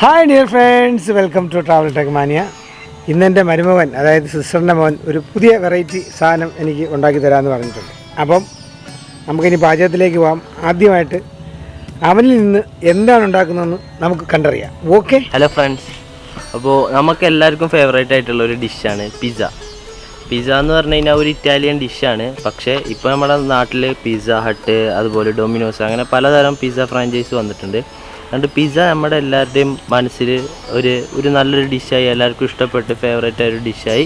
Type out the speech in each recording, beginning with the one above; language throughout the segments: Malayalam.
Hi dear friends, welcome to Travel Tech Mania. ഇന്നെൻ്റെ മരുമകൻ, അതായത് സിസ്റ്ററിൻ്റെ മോൻ, ഒരു പുതിയ വെറൈറ്റി സാധനം എനിക്ക് ഉണ്ടാക്കി തരാമെന്ന് പറഞ്ഞിട്ടുണ്ട്. അപ്പം നമുക്കിനി പാചകത്തിലേക്ക് പോകാം. ആദ്യമായിട്ട് അവനിൽ നിന്ന് എന്താണ് ഉണ്ടാക്കുന്നതെന്ന് നമുക്ക് കണ്ടറിയാം. ഓക്കെ. ഹലോ ഫ്രണ്ട്സ്, അപ്പോൾ നമുക്ക് എല്ലാവർക്കും ഫേവറേറ്റ് ആയിട്ടുള്ള ഒരു ഡിഷാണ് പിസ്സ. പിസ്സ എന്ന് പറഞ്ഞു കഴിഞ്ഞാൽ ഒരു ഇറ്റാലിയൻ ഡിഷാണ്. പക്ഷേ ഇപ്പോൾ നമ്മുടെ നാട്ടിൽ പിസ്സ ഹട്ട്, അതുപോലെ ഡൊമിനോസ്, അങ്ങനെ പലതരം പിസ്സ ഫ്രാഞ്ചൈസ് വന്നിട്ടുണ്ട്. അതുകൊണ്ട് പിസ്സ നമ്മുടെ എല്ലാവരുടെയും മനസ്സിൽ ഒരു നല്ലൊരു ഡിഷായി, എല്ലാവർക്കും ഇഷ്ടപ്പെട്ട് ഫേവറേറ്റ് ആയൊരു ഡിഷായി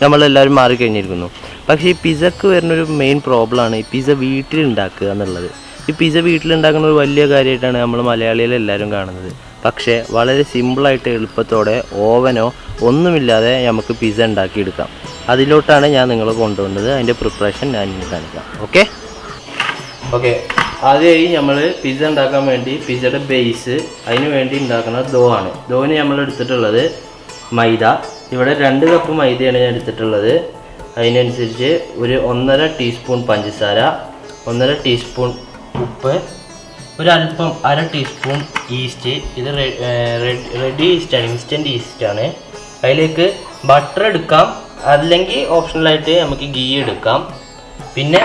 നമ്മളെല്ലാവരും മാറിക്കഴിഞ്ഞിരിക്കുന്നു. പക്ഷേ ഈ പിസ്സക്ക് വരുന്നൊരു മെയിൻ പ്രോബ്ലമാണ് ഈ പിസ്സ വീട്ടിലുണ്ടാക്കുക എന്നുള്ളത്. ഈ പിസ്സ വീട്ടിലുണ്ടാക്കുന്ന ഒരു വലിയ കാര്യമായിട്ടാണ് നമ്മൾ മലയാളികളെല്ലാവരും കാണുന്നത്. പക്ഷേ വളരെ സിമ്പിളായിട്ട് എളുപ്പത്തോടെ ഓവനോ ഒന്നുമില്ലാതെ നമുക്ക് പിസ്സ ഉണ്ടാക്കിയെടുക്കാം. അതിലോട്ടാണ് ഞാൻ നിങ്ങളെ കൊണ്ടുവന്നത്. അതിൻ്റെ പ്രിപ്പറേഷൻ ഞാൻ ഇനി കാണിക്കാം. ഓക്കെ ആദ്യമായി നമ്മൾ പിസ്സ ഉണ്ടാക്കാൻ വേണ്ടി പിസ്സയുടെ ബേസ് അതിന് വേണ്ടി ഉണ്ടാക്കുന്ന ഡോ ആണ്. ഡോന് നമ്മൾ എടുത്തിട്ടുള്ളത് മൈദ. ഇവിടെ 2 കപ്പ് മൈദയാണ് ഞാൻ എടുത്തിട്ടുള്ളത്. അതിനനുസരിച്ച് ഒരു 1.5 ടീസ്പൂൺ പഞ്ചസാര, 1.5 ടീസ്പൂൺ ഉപ്പ്, ഒരല്പം 1/2 ടീസ്പൂൺ ഈസ്റ്റ്. ഇത് റെഡി ഈസ്റ്റാണ്, ഇൻസ്റ്റൻറ്റ് ഈസ്റ്റാണ്. അതിലേക്ക് ബട്ടർ എടുക്കാം, അല്ലെങ്കിൽ ഓപ്ഷണലായിട്ട് നമുക്ക് ഗീ എടുക്കാം. പിന്നെ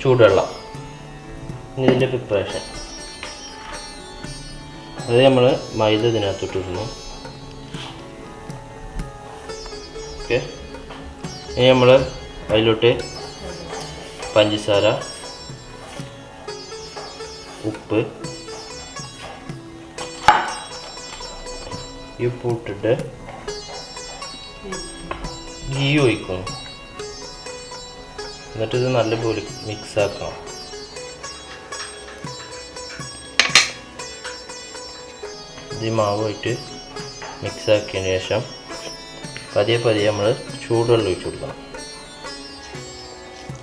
ചൂടുവെള്ളം. ഇതിൻ്റെ പ്രിപ്പറേഷൻ അത് നമ്മൾ മൈദ ഇതിനകത്തോട്ടിടുന്നു. ഓക്കെ, ഇനി നമ്മൾ അതിലോട്ട് പഞ്ചസാര, ഉപ്പ്, ഈ ഉപ്പ് ഇട്ടിട്ട് ഗീ ഒഴിക്കുന്നു. എന്നിട്ടിത് നല്ലപോലെ മിക്സ് ആക്കണം. ഈ മാവുമായിട്ട് മിക്സ് ആക്കിയതിന് ശേഷം പതിയെ നമ്മൾ ചൂടുവെള്ളം ഒഴിച്ചു കൊടുക്കണം.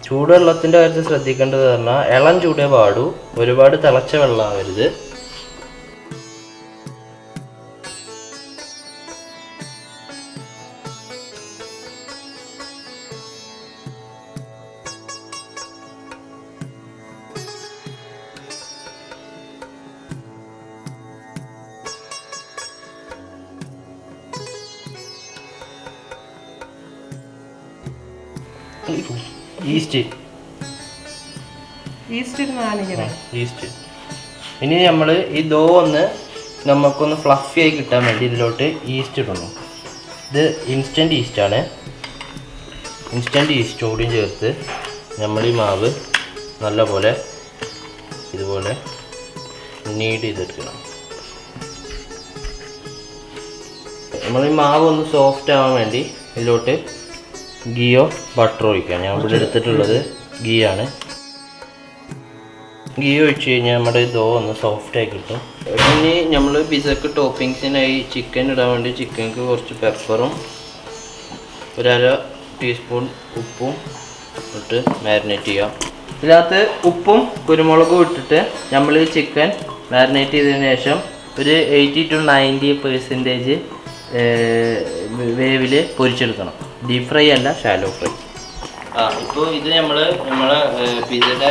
ചൂടുവെള്ളത്തിൻ്റെ കാര്യത്തിൽ ശ്രദ്ധിക്കേണ്ടത് പറഞ്ഞാൽ ഇളം ചൂടേ പാടൂ, ഒരുപാട് തിളച്ച വെള്ളമാവരുത്. ഈസ്റ്റ് ഇനി നമ്മൾ ഈ ഡോ നമുക്കൊന്ന് ഫ്ലഫി ആയി കിട്ടാൻ വേണ്ടി ഇതിലോട്ട് ഈസ്റ്റ് ഇടണം. ഇത് ഇൻസ്റ്റൻറ്റ് ഈസ്റ്റാണ്. ഇൻസ്റ്റൻറ്റ് ഈസ്റ്റ് കൂടിയും ചേർത്ത് നമ്മൾ ഈ മാവ് നല്ലപോലെ ഇതുപോലെ നീഡ് ചെയ്തെടുക്കണം. നമ്മൾ ഈ മാവ് ഒന്ന് സോഫ്റ്റ് ആവാൻ വേണ്ടി ഇതിലോട്ട് ഗീയോ ബട്ടറോ ഒഴിക്കാം. ഞാൻ ഇവിടെ എടുത്തിട്ടുള്ളത് ഗീ ആണ്. ഗീ ഒഴിച്ച് കഴിഞ്ഞാൽ നമ്മുടെ ദോ ഒന്ന് സോഫ്റ്റായി കിട്ടും. ഇനി നമ്മൾ പിസ്സക്ക് ടോപ്പിങ്സിനായി ചിക്കൻ ഇടാൻ വേണ്ടി ചിക്കൻക്ക് കുറച്ച് പെപ്പറും 1/2 ടീസ്പൂൺ ഉപ്പും ഇട്ട് മാരിനേറ്റ് ചെയ്യാം. ഇതിനകത്ത് ഉപ്പും കുരുമുളകും ഇട്ടിട്ട് നമ്മൾ ഈ ചിക്കൻ മാരിനേറ്റ് ചെയ്തതിന് ശേഷം ഒരു 80 to 90% വേവിൽ പൊരിച്ചെടുക്കണം. ഡീപ് ഫ്രൈ അല്ല, ഷാലോ ഫ്രൈ. ഇപ്പോൾ ഇത് നമ്മളെ പിസ്സയുടെ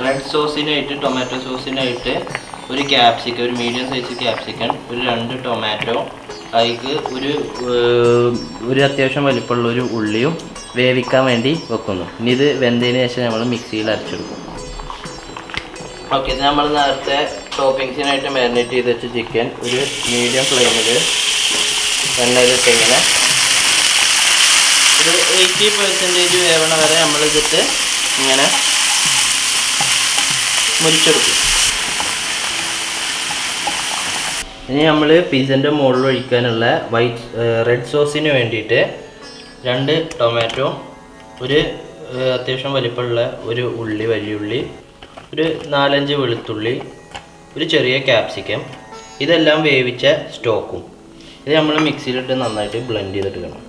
റെഡ് സോസിനായിട്ട്, ടൊമാറ്റോ സോസിനായിട്ട് ഒരു ക്യാപ്സിക്കം, ഒരു മീഡിയം സൈസ് ക്യാപ്സിക്കൻ, ഒരു 2 ടൊമാറ്റോ, അതിലേക്ക് ഒരു അത്യാവശ്യം വലിപ്പമുള്ള ഒരു ഉള്ളിയും വേവിക്കാൻ വേണ്ടി വെക്കുന്നു. ഇനി ഇത് വെന്തതിന് ശേഷം നമ്മൾ മിക്സിയിൽ അരച്ചെടുക്കും. ഓക്കെ, ഇത് നമ്മൾ നേരത്തെ ടോപ്പിങ്സിനായിട്ട് മാരിനേറ്റ് ചെയ്ത് വെച്ച ചിക്കൻ ഒരു മീഡിയം ഫ്ലെയിമിൽ എണ്ണയിലിട്ട് ഇങ്ങനെ ഒരു 80% വേവണ വരെ നമ്മളിതിട്ട് ഇങ്ങനെ മുരിച്ചെടുക്കും. ഇനി നമ്മൾ പിസ്സൻ്റെ മുകളിൽ ഒഴിക്കാനുള്ള റെഡ് സോസിന് വേണ്ടിയിട്ട് 2 ടൊമാറ്റോ, ഒരു അത്യാവശ്യം വലിപ്പമുള്ള ഒരു ഉള്ളി, വലിയ ഉള്ളി, ഒരു 4-5 വെളുത്തുള്ളി, ഒരു ചെറിയ ക്യാപ്സിക്കം, ഇതെല്ലാം വേവിച്ച സ്റ്റോക്കും. ഇത് നമ്മൾ മിക്സിയിലിട്ട് നന്നായിട്ട് ബ്ലെൻഡ് ചെയ്തെടുക്കണം.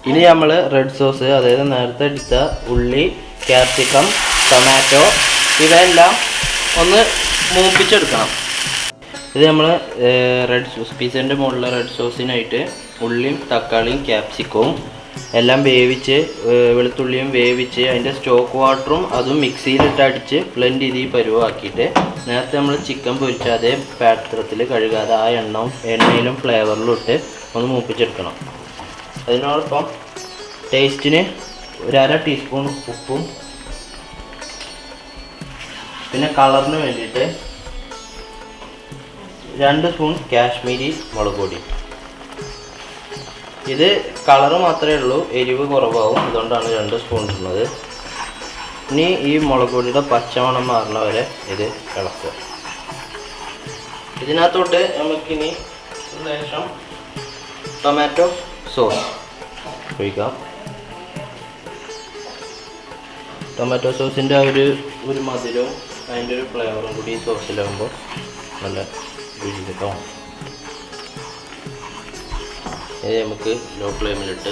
ഇനി നമ്മൾ റെഡ് സോസ്, അതായത് നേരത്തെ എടുത്ത ഉള്ളി, ക്യാപ്സിക്കം, ടൊമാറ്റോ, ഇവയെല്ലാം ഒന്ന് മൂപ്പിച്ചെടുക്കണം. ഇത് നമ്മൾ റെഡ് സോസ്, പിസ്സൻ്റെ മുകളിലെ റെഡ് സോസിനായിട്ട് ഉള്ളിയും തക്കാളിയും ക്യാപ്സിക്കവും എല്ലാം വേവിച്ച് വെളുത്തുള്ളിയും വേവിച്ച് അതിൻ്റെ സ്റ്റോക്ക് വാട്ടറും അതും മിക്സിയിലിട്ട് അടിച്ച് ബ്ലെൻഡ് ചെയ്ത് ഈ പരുവാക്കിയിട്ട് നേരത്തെ നമ്മൾ ചിക്കൻ പൊരിച്ച അതേ പാത്രത്തിൽ കഴുകാതെ ആ എണ്ണയിലും ഫ്ലേവറിലും ഇട്ട് ഒന്ന് മൂപ്പിച്ചെടുക്കണം. അതിനോടൊപ്പം ടേസ്റ്റിന് 1/2 ടീസ്പൂൺ ഉപ്പും പിന്നെ കളറിന് വേണ്ടിയിട്ട് 2 സ്പൂൺ കാശ്മീരി മുളക് പൊടി. ഇത് കളറ് മാത്രമേ ഉള്ളൂ, എരിവ് കുറവാകും, അതുകൊണ്ടാണ് 2 സ്പൂൺ ഇടുന്നത്. ഇനി ഈ മുളക് പൊടിയുടെ പച്ചമണം മാറുന്ന വരെ ഇത് ഇളക്കുക. ഇതിനകത്തോട്ട് നമുക്കിനി ശേഷം ടൊമാറ്റോ സോസ് ഒഴിക്കാം. ടൊമാറ്റോ സോസിൻ്റെ ആ ഒരു മധുരവും അതിൻ്റെ ഒരു ഫ്ലേവറും കൂടി ഈ സോസിലാകുമ്പോൾ നല്ല രുചി കിട്ടും. ഇത് നമുക്ക് ലോ ഫ്ലെയിമിലിട്ട്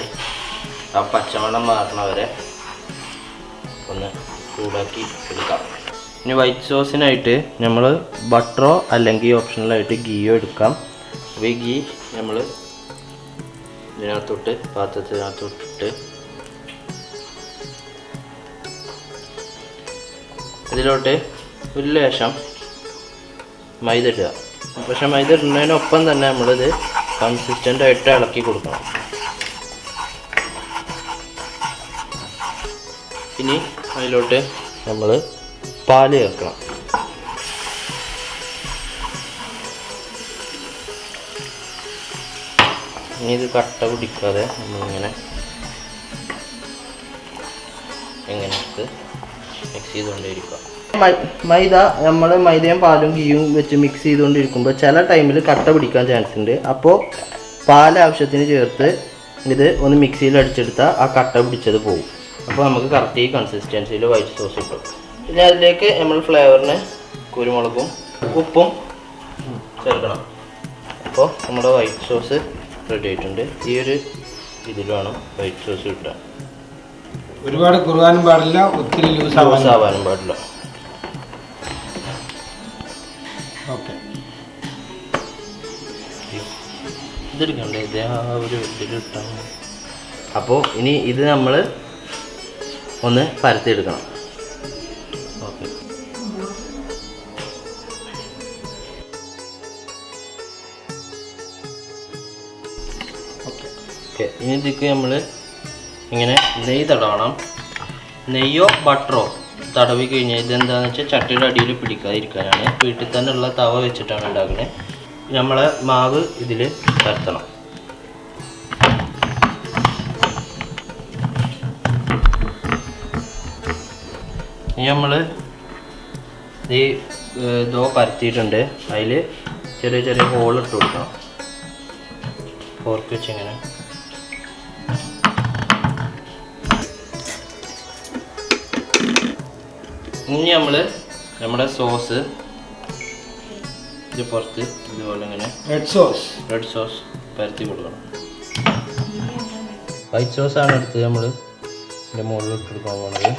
ആ പച്ചമണം മാറണ വരെ ഒന്ന് ചൂടാക്കി എടുക്കാം. ഇനി വൈറ്റ് സോസിനായിട്ട് നമ്മൾ ബട്ടറോ അല്ലെങ്കിൽ ഓപ്ഷണലായിട്ട് ഗീയോ എടുക്കാം. അപ്പോൾ ഈ ഗീ നമ്മൾ ഇതിനകത്തോട്ട് പാത്രത്തിനകത്തോട്ടിട്ട് ഇതിലോട്ട് ഒരു ലേശം മൈദ ഇടുക. പക്ഷെ മൈദ ഇടുന്നതിനൊപ്പം തന്നെ നമ്മളിത് കൺസിസ്റ്റൻ്റ് ആയിട്ട് ഇളക്കി കൊടുക്കണം. ഇനി അതിലോട്ട് നമ്മൾ പാല് ചേർക്കണം. ഇനി ഇത് കട്ട പിടിക്കാതെ നമ്മളിങ്ങനെ മിക്സ് ചെയ്തുകൊണ്ടിരിക്കുക. നമ്മൾ മൈദയും പാലും ഗീയും വെച്ച് മിക്സ് ചെയ്തുകൊണ്ടിരിക്കുമ്പോൾ ചില ടൈമിൽ കട്ട പിടിക്കാൻ ചാൻസ് ഉണ്ട്. അപ്പോൾ പാൽ ആവശ്യത്തിന് ചേർത്ത് ഇത് ഒന്ന് മിക്സിയിൽ അടിച്ചെടുത്താൽ ആ കട്ട പിടിച്ചത് പോകും. അപ്പോൾ നമുക്ക് കറക്റ്റ് ഈ കൺസിസ്റ്റൻസിയിൽ വൈറ്റ് സോസ് കിട്ടും. പിന്നെ അതിലേക്ക് നമ്മൾ ഫ്ലേവറിന് കുരുമുളകും ഉപ്പും ചേർക്കണം. അപ്പോൾ നമ്മുടെ വൈറ്റ് സോസ് റെഡി ആയിട്ടുണ്ട്. ഈ ഒരു ഇതിൽ വേണം വൈറ്റ് സോസ് കിട്ടാൻ. ഒരുപാട് കുറുകാനും പാടില്ല, ഒത്തിരി ലൂസ് ആവാനും പാടില്ല. ഓക്കെ, ഇതെടുക്കണ്ടേ, ഇത് ആ ഒരു ഇതിലിട്ടാൽ. അപ്പോൾ ഇനി ഇത് നമ്മൾ ഒന്ന് പരത്തിയെടുക്കണം. Okay, okay. ഇനി ഇതിക്ക് നമ്മൾ ഇങ്ങനെ നെയ്യ് തടവണം. നെയ്യോ ബട്ടറോ തടവി കഴിഞ്ഞാൽ ഇതെന്താണെന്ന് വെച്ചാൽ ചട്ടിയുടെ അടിയിൽ പിടിക്കാതിരിക്കാനാണ്. വീട്ടിൽ തന്നെ ഉള്ള തവ വെച്ചിട്ടാണ് ഉണ്ടാക്കുന്നത്. നമ്മളെ മാവ് ഇതിൽ പരത്തണം. ഇനി നമ്മൾ ഈ ദോ പരത്തിയിട്ടുണ്ട്. അതിൽ ചെറിയ ചെറിയ ഹോൾ ഇട്ട് കൊടുക്കണം. ഫോർക്ക് വെച്ച് ഇങ്ങനെ ഇനി നമ്മൾ നമ്മുടെ സോസ് ഇത് പുറത്ത് ഇതുപോലെ ഇങ്ങനെ റെഡ് സോസ് പരത്തി കൊടുക്കണം. വൈറ്റ് സോസാണ് എടുത്ത് നമ്മൾ ഇതിൻ്റെ മുകളിൽ ഇട്ട് കൊടുക്കാൻ പോകുന്നത്.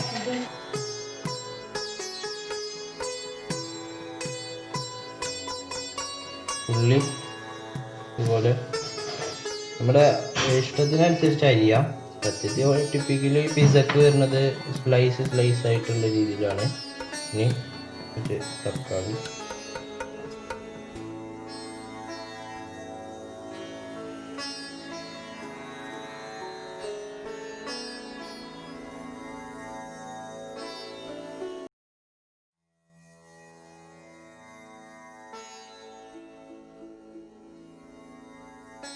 ഉള്ളി ഇതുപോലെ നമ്മുടെ ഇഷ്ടത്തിനനുസരിച്ച് അരിയാം. സത്യത്തിൽ ടിപ്പിക്കലി പിസക്ക് വരുന്നത് സ്ലൈസ് ആയിട്ടുള്ള രീതിയിലാണ്. ഇനി തക്കാളി,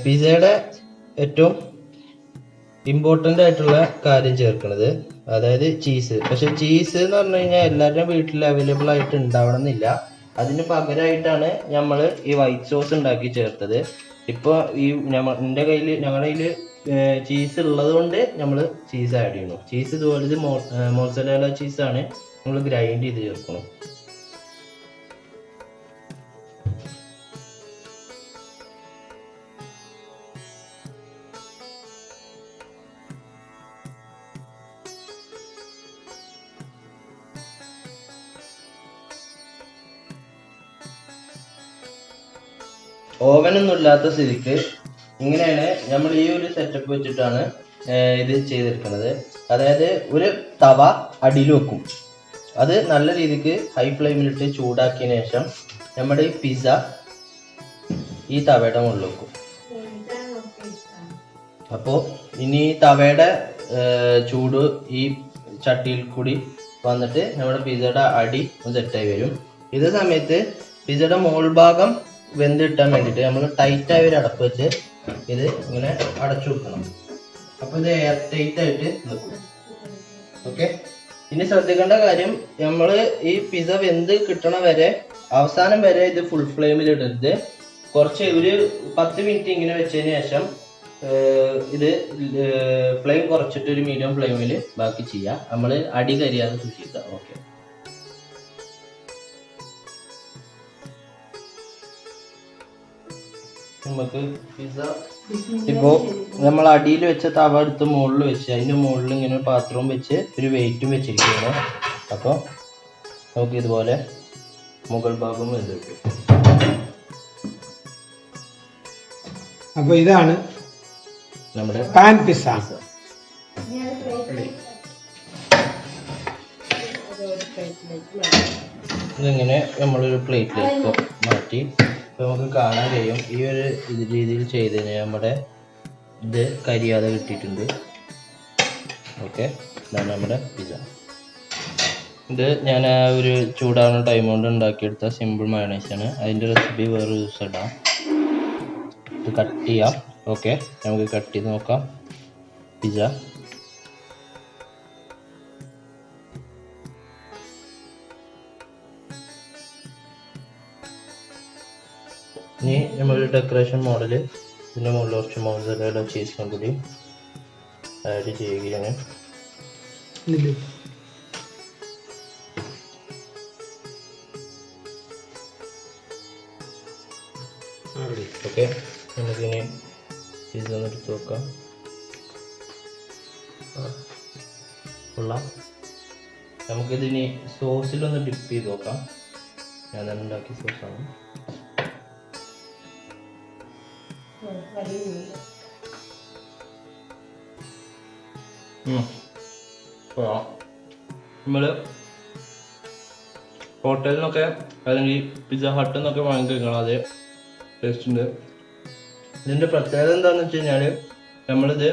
പിസയുടെ ഏറ്റവും ഇമ്പോർട്ടൻ്റ് ആയിട്ടുള്ള കാര്യം ചേർക്കുന്നത് അതായത് ചീസ്. പക്ഷെ ചീസ് എന്ന് പറഞ്ഞു കഴിഞ്ഞാൽ എല്ലാവരുടെയും വീട്ടിൽ അവൈലബിൾ ആയിട്ട് ഉണ്ടാവണം എന്നില്ല. അതിന് പകരമായിട്ടാണ് നമ്മൾ ഈ വൈറ്റ് സോസ് ഉണ്ടാക്കി ചേർത്തത്. ഇപ്പോൾ ഈ ഞങ്ങളുടെ കയ്യിൽ ചീസ് ഉള്ളത് കൊണ്ട് നമ്മൾ ചീസ് ആഡ് ചെയ്യണം. ചീസ് ഇതുപോലെ ഇത് മോസറേല ചീസാണ്, നമ്മൾ ഗ്രൈൻഡ് ചെയ്ത് ചേർക്കണം. ഓവനൊന്നും ഇല്ലാത്ത സ്ഥിതിക്ക് ഇങ്ങനെയാണ് നമ്മൾ ഈ ഒരു സെറ്റപ്പ് വെച്ചിട്ടാണ് ഇത് ചെയ്തെടുക്കുന്നത്. അതായത് ഒരു തവ അടിയിൽ വെക്കും, അത് നല്ല രീതിക്ക് ഹൈ ഫ്ലെയിമിലിട്ട് ചൂടാക്കിയതിന് ശേഷം നമ്മുടെ ഈ പിസ്സ ഈ തവയുടെ മുകളിൽ വെക്കും. അപ്പോൾ ഇനി തവയുടെ ചൂട് ഈ ചട്ടിയിൽ കൂടി വന്നിട്ട് നമ്മുടെ പിസ്സയുടെ അടി സെറ്റായി വരും. ഇതേ സമയത്ത് പിസ്സയുടെ മോൾ ഭാഗം വെന്തിട്ടാൻ വേണ്ടിയിട്ട് നമ്മൾ ടൈറ്റായ ഒരു അടപ്പ് വെച്ച് ഇത് ഇങ്ങനെ അടച്ചു വെക്കണം. അപ്പോൾ ഇത് എയർ ടൈറ്റ് ആയിട്ട് നിൽക്കും. ഓക്കെ, ഇനി ശ്രദ്ധിക്കേണ്ട കാര്യം, നമ്മൾ ഈ പിസ്സ വെന്ത് കിട്ടണ വരെ അവസാനം വരെ ഇത് ഫുൾ ഫ്ലെയിമിൽ ഇടരുത്. കുറച്ച് ഒരു 10 മിനിറ്റ് ഇങ്ങനെ വെച്ചതിന് ശേഷം ഇത് ഫ്ലെയിം കുറച്ചിട്ട് ഒരു മീഡിയം ഫ്ലെയിമിൽ ബാക്കി ചെയ്യാം. നമ്മൾ അടി കരിയാതെ സൂക്ഷിക്കുക. ഓക്കെ, നമുക്ക് പിസ്സ ഇപ്പോൾ നമ്മൾ അടിയിൽ വെച്ച തവ എടുത്ത് മുകളിൽ വെച്ച് അതിൻ്റെ മുകളിൽ ഇങ്ങനെ ഒരു പാത്രവും വെച്ച് ഒരു വെയിറ്റും വെച്ചിരിക്കുകയാണ്. അപ്പോൾ നമുക്ക് ഇതുപോലെ മുകൾ ഭാഗം വെന്തിട്ടു. അപ്പോൾ ഇതാണ് നമ്മുടെ പാൻ പിസ്സ. ഇതിങ്ങനെ നമ്മളൊരു പ്ലേറ്റിലേക്ക് മാറ്റി നമുക്ക് കാണാൻ കഴിയും. ഈ ഒരു രീതിയിൽ ചെയ്തതിന് നമ്മുടെ ഇത് കരിയാതെ കിട്ടിയിട്ടുണ്ട്. ഓക്കെ, ഇതാണ് നമ്മുടെ പിസ്സ. ഇത് ഞാൻ ആ ഒരു ചൂടാവുന്ന ടൈം കൊണ്ട് ഉണ്ടാക്കിയെടുത്ത സിമ്പിൾ മയോണൈസാണ്. അതിൻ്റെ റെസിപ്പി വേറെ ദിവസം ഇടാം. ഇത് കട്ട് ചെയ്യാം. ഓക്കെ, നമുക്ക് കട്ട് ചെയ്ത് നോക്കാം പിസ്സ. ഇനി നമ്മളൊരു ഡെക്കറേഷൻ മോഡല് ഇതിൻ്റെ മുകളിൽ കുറച്ച് മോസറല്ല ചീസും കൂടി ആഡ് ചെയ്യുകയാണ്. ഓക്കെ, നമുക്കിനി പിസ്സ ഒന്ന് എടുത്ത് നോക്കാം. കൊള്ളാം. നമുക്കിതിനി സോസിലൊന്ന് ഡിപ്പ് ചെയ്ത് നോക്കാം. ഞാൻ തന്നെ ഉണ്ടാക്കിയ സോസാണ്. നമ്മൾ ഹോട്ടലിൽ നിന്നൊക്കെ അല്ലെങ്കിൽ പിസ്സ ഹട്ടിൽ നിന്നൊക്കെ വാങ്ങി കഴിക്കണം, അതേ ടേസ്റ്റ് ഉണ്ട്. ഇതിൻ്റെ പ്രത്യേകത എന്താണെന്ന് വെച്ച് കഴിഞ്ഞാൽ നമ്മളിത്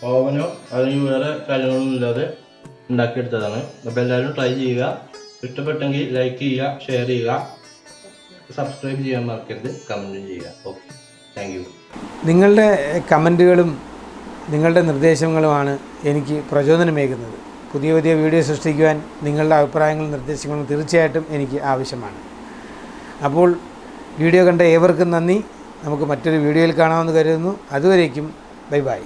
ഓവനോ അല്ലെങ്കിൽ വേറെ കാര്യങ്ങളൊന്നും ഇല്ലാതെ ഉണ്ടാക്കിയെടുത്തതാണ്. അപ്പോൾ എല്ലാവരും ട്രൈ ചെയ്യുക. ഇഷ്ടപ്പെട്ടെങ്കിൽ ലൈക്ക് ചെയ്യുക, ഷെയർ ചെയ്യുക, സബ്സ്ക്രൈബ് ചെയ്യാൻ മറക്കരുത്, കമൻറ്റും ചെയ്യുക. Okay, thank you. നിങ്ങളുടെ കമൻറ്റുകളും നിങ്ങളുടെ നിർദ്ദേശങ്ങളുമാണ് എനിക്ക് പ്രചോദനമേകുന്നത്. പുതിയ പുതിയ വീഡിയോ സൃഷ്ടിക്കുവാൻ നിങ്ങളുടെ അഭിപ്രായങ്ങളും നിർദ്ദേശങ്ങളും തീർച്ചയായിട്ടും എനിക്ക് ആവശ്യമാണ്. അപ്പോൾ വീഡിയോ കണ്ട ഏവർക്കും നന്ദി. നമുക്ക് മറ്റൊരു വീഡിയോയിൽ കാണാമെന്ന് കരുതുന്നു. അതുവരേക്കും ബൈ ബൈ.